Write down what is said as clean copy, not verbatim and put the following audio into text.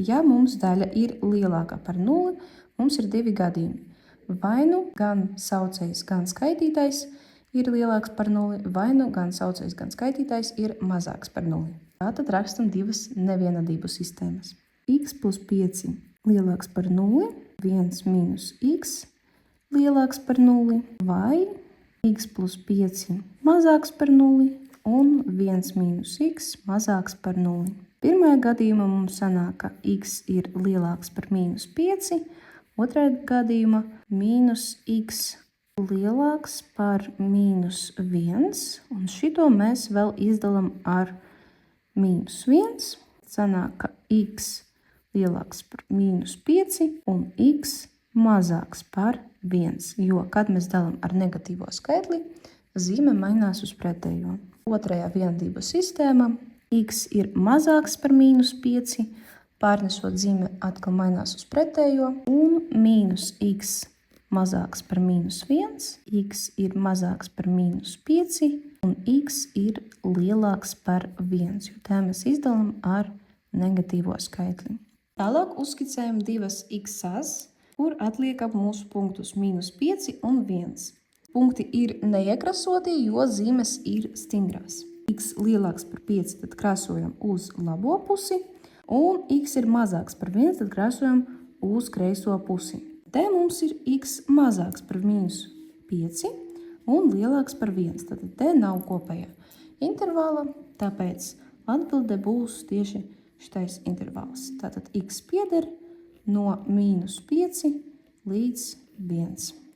ja mums daļa ir lielākā par 0, mums ir divi gadījumi. Vai nu gan saucējs, gan skaitītājs ir lielāks par 0, vai nu gan saucējs, gan skaitītājs ir mazāks par 0. Tātad rakstam divas nevienadību sistēmas. X plus 5 lielāks par 0, 1 minus x lielāks par 0, vai x plus 5 mazāks par 0 un 1 minus x mazāks par 0. Pirmajā gadījumā mums sanāk, ka x ir lielāks par mīnus 5, otrajā gadījumā mīnus x lielāks par mīnus 1, un šito mēs vēl izdalam ar mīnus 1. Sanāk, ka x lielāks par mīnus 5 un x mazāks par 1, jo, kad mēs dalam ar negatīvo skaitli, zīme mainās uz pretējo. Otrajā vienadību sistēmā x ir mazāks par mīnus 5, pārnesot zīme atkal mainās uz pretējo, un mīnus x mazāks par mīnus 1, x ir mazāks par mīnus 5, un x ir lielāks par 1, jo tā mēs izdalam ar negatīvo skaitli. Tālāk uzskicējam divas x's, kur atliekam mūsu punktus mīnus 5 un 1. Punkti ir neiekrasoti, jo zīmes ir stingrās. X lielāks par 5, tad krāsojam uz labo pusi, un x ir mazāks par 1, tad krāsojam uz kreiso pusi. Te mums ir x mazāks par mīnus 5 un lielāks par 1, tad te nav kopējā intervāla, tāpēc atbilde būs tieši šitais intervāls. Tātad x pieder no mīnus 5 līdz 1.